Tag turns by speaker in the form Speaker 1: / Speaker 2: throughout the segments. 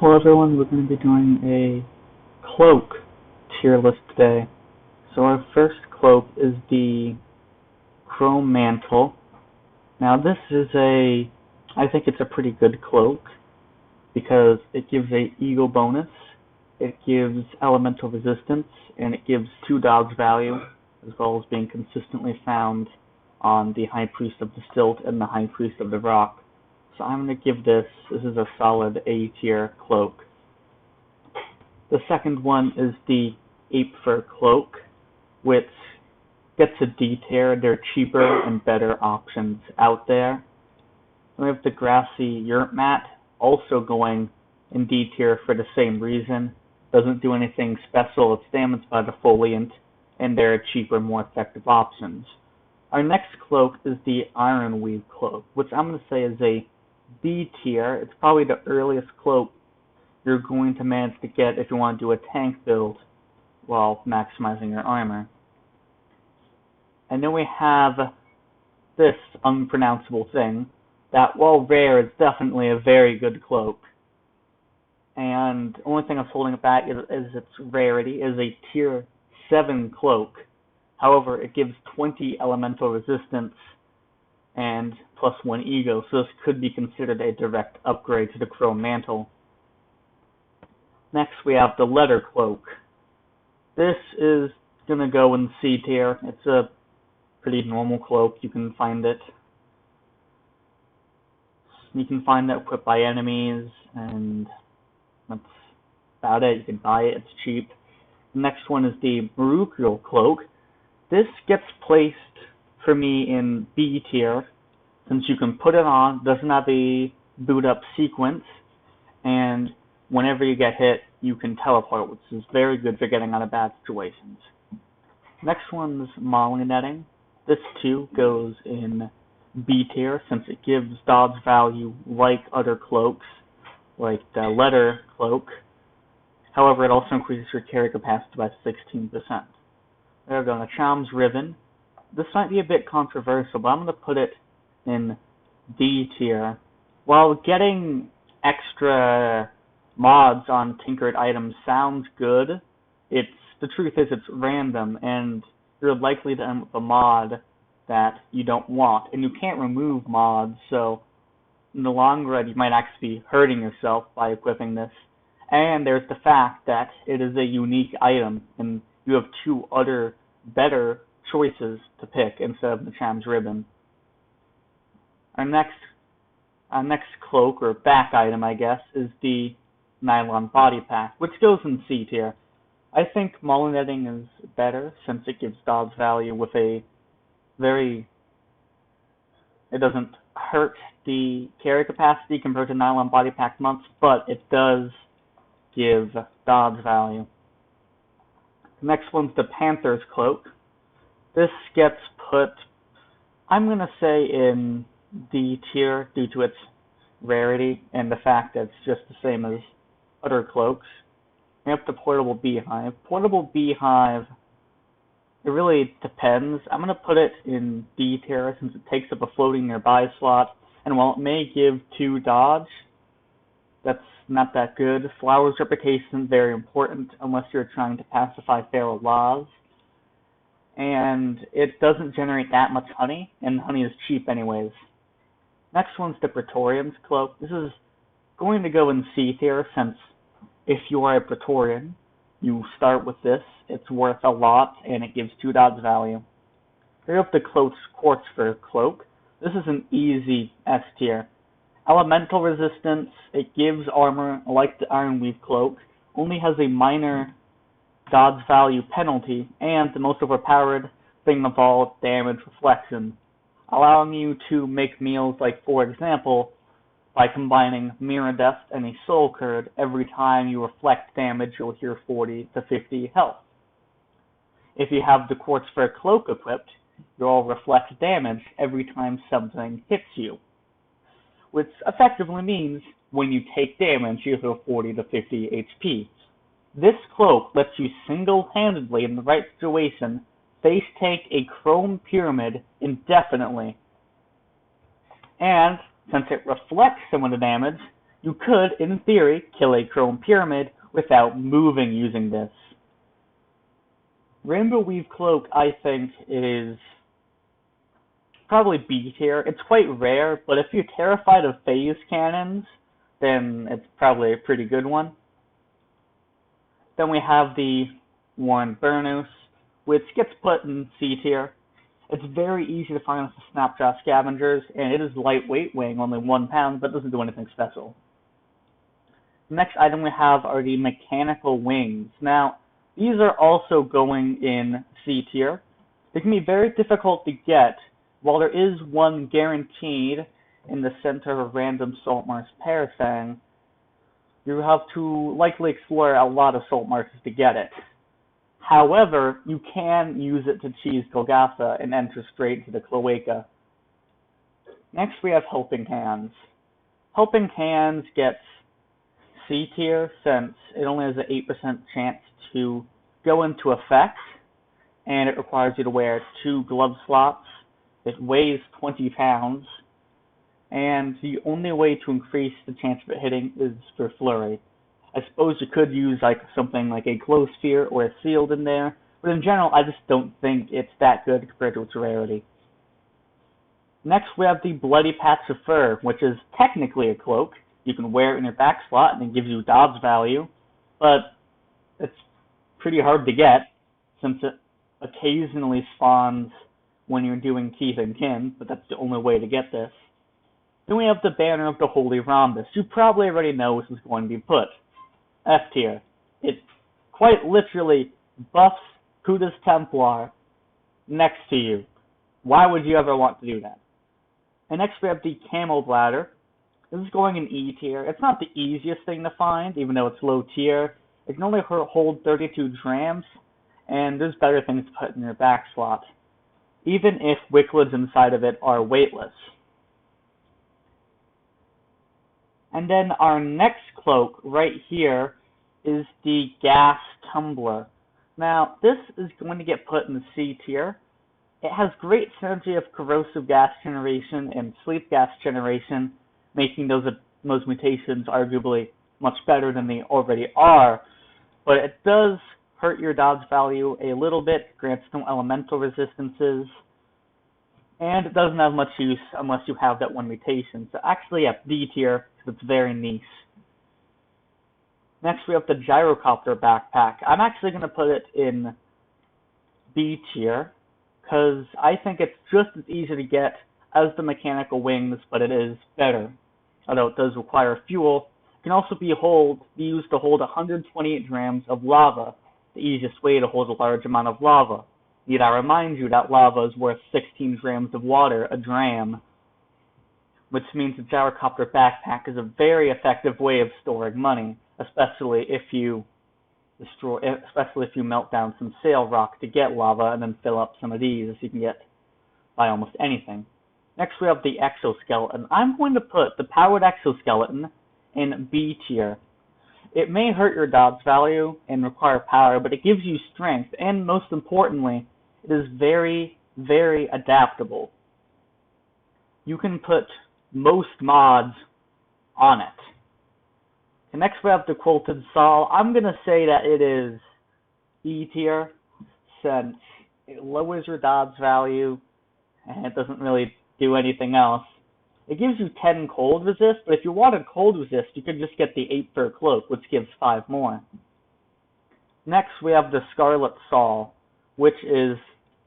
Speaker 1: Hello everyone, we're going to be doing a cloak tier list today. So our first cloak is the Chrome Mantle. Now this is I think it's a pretty good cloak because it gives a eagle bonus, it gives elemental resistance, and it gives 2 dodge value, as well as being consistently found on the High Priest of the Stilt and the High Priest of the Rock. So I'm going to give this is a solid A tier cloak. The second one is the Ape Cloak, which gets a D tier. There are cheaper and better options out there. We have the Grassy Yurt Mat, also going in D tier for the same reason. Doesn't do anything special, it's damaged by the foliant, and there are cheaper, more effective options. Our next cloak is the Ironweave Cloak, which I'm going to say is a B tier. It's probably the earliest cloak you're going to manage to get if you want to do a tank build while maximizing your armor. And then we have this unpronounceable thing that, while rare, is definitely a very good cloak. And the only thing that's holding it back is its rarity. It is a tier 7 cloak. However, it gives 20 elemental resistance and +1 ego, so this could be considered a direct upgrade to the Chrome Mantle. Next we have the Leather Cloak. This is going to go in C tier. It's a pretty normal cloak. You can find it equipped by enemies, and that's about it. You can buy it, it's cheap. The next one is the Mercurial Cloak. This gets placed for me in B tier, since you can put it on, doesn't have a boot up sequence, and whenever you get hit, you can teleport, which is very good for getting out of bad situations. Next one's Molly Netting. This too goes in B tier, since it gives dodge value like other cloaks, like the Leather Cloak. However, it also increases your carry capacity by 16%. There we go, the Charms Ribbon. This might be a bit controversial, but I'm going to put it in D tier. While getting extra mods on tinkered items sounds good, the truth is it's random, and you're likely to end with a mod that you don't want. And you can't remove mods, so in the long run you might actually be hurting yourself by equipping this. And there's the fact that it is a unique item, and you have 2 other better choices to pick instead of the Charms Ribbon. Our next cloak, or back item I guess, is the Nylon Body Pack, which goes in C tier. I think Molly Netting is better, since it gives dodge value with it doesn't hurt the carry capacity compared to Nylon Body Pack months, but it does give dodge value. The next one's the Panthers Cloak. This gets put, I'm going to say, in D tier due to its rarity and the fact that it's just the same as other cloaks. We have the Portable Beehive. Portable Beehive, it really depends. I'm going to put it in D tier since it takes up a floating nearby slot, and while it may give 2 dodge, that's not that good. Flower's reputation is very important unless you're trying to pacify feral laws. And it doesn't generate that much honey, and honey is cheap anyways. Next one's the Praetorium Cloak. This is going to go in C tier, since if you are a Praetorian, you start with this. It's worth a lot, and it gives 2 dodge value. We have the Quartz Cloak. This is an easy S tier. Elemental resistance, it gives armor like the Ironweave Cloak, only has a minor dodge value penalty, and the most overpowered thing of all, damage reflection, allowing you to make meals like, for example, by combining Mirror Dust and a Soul Curd. Every time you reflect damage, you'll heal 40 to 50 health. If you have the Quartz Cloak equipped, you'll reflect damage every time something hits you, which effectively means when you take damage, you heal 40 to 50 HP. This cloak lets you single-handedly, in the right situation, face tank a Chrome Pyramid indefinitely. And since it reflects some of the damage, You could, in theory, kill a chrome pyramid without moving using this. Rainbow Weave Cloak, I think, is probably B tier. It's quite rare, but if you're terrified of phase cannons, then it's probably a pretty good one. Then we have the Warren Burnous, which gets put in C tier. It's very easy to find with the Snapshot Scavengers, and it is lightweight, weighing only 1 pound, but doesn't do anything special. The next item we have are the Mechanical Wings. Now, these are also going in C tier. They can be very difficult to get. While there is one guaranteed in the center of random Saltmarsh Parasang, you have to likely explore a lot of salt marshes to get it. However, you can use it to cheese Golgotha and enter straight to the Cloaca. Next we have Helping Hands. Helping Hands gets C tier since it only has an 8% chance to go into effect, and it requires you to wear 2 glove slots. It weighs 20 pounds, and the only way to increase the chance of it hitting is for Flurry. I suppose you could use like something like a Glow Sphere or a Sealed in there, but in general I just don't think it's that good compared to its rarity. Next we have the Bloody Patch of Fur, which is technically a cloak. You can wear it in your back slot and it gives you dodge value, but it's pretty hard to get since it occasionally spawns when you're doing Teeth and Kin, but that's the only way to get this. Then we have the Banner of the Holy Rhombus. You probably already know this is going to be put. F tier. It quite literally buffs Qud's Templar next to you. Why would you ever want to do that? And next we have the Camel Bladder. This is going in E tier. It's not the easiest thing to find, even though it's low tier. It can only hold 32 drams, and there's better things to put in your back slot, even if Wicklids inside of it are weightless. And then our next cloak right here is the Gas Tumbler. Now, this is going to get put in the C tier. It has great synergy of corrosive gas generation and sleep gas generation, making those mutations arguably much better than they already are. But it does hurt your dodge value a little bit, grants no elemental resistances, and it doesn't have much use unless you have that one mutation. So actually at D tier, because it's very niche. Next we have the Gyrocopter Backpack. I'm actually going to put it in B tier, because I think it's just as easy to get as the Mechanical Wings, but it is better. Although it does require fuel, it can also be used to hold 128 grams of lava, the easiest way to hold a large amount of lava. Need I remind you that lava is worth 16 grams of water a dram, which means the Gyrocopter Backpack is a very effective way of storing money, especially if you melt down some sail rock to get lava and then fill up some of these, as you can get by almost anything. Next we have the Exoskeleton. I'm going to put the Powered Exoskeleton in B tier. It may hurt your dodge value and require power, but it gives you strength, and most importantly, it is very, very adaptable. You can put most mods on it. And next we have the Quilted Saw. I'm going to say that it is E tier, since it lowers your dodge value, and it doesn't really do anything else. It gives you 10 cold resist, but if you wanted cold resist, you could just get the Ape Fur Cloak, which gives 5 more. Next, we have the Scarlet Saw, which is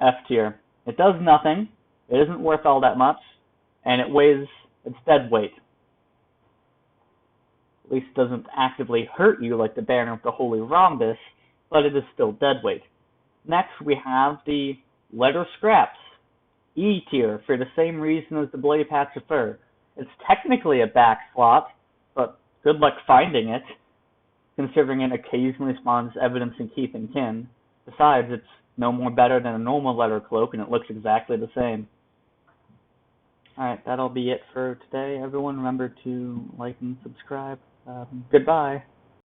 Speaker 1: F tier. It does nothing, it isn't worth all that much, and it's dead weight. At least it doesn't actively hurt you like the Banner of the Holy Rhombus, but it is still dead weight. Next, we have the Letter Scraps, E tier, for the same reason as the Bloody Patch of Fur. It's technically a back slot, but good luck finding it, considering it occasionally spawns evidence in Keith and Kin. Besides, it's no more better than a normal letter cloak, and it looks exactly the same. Alright, that'll be it for today. Everyone, remember to like and subscribe. Goodbye.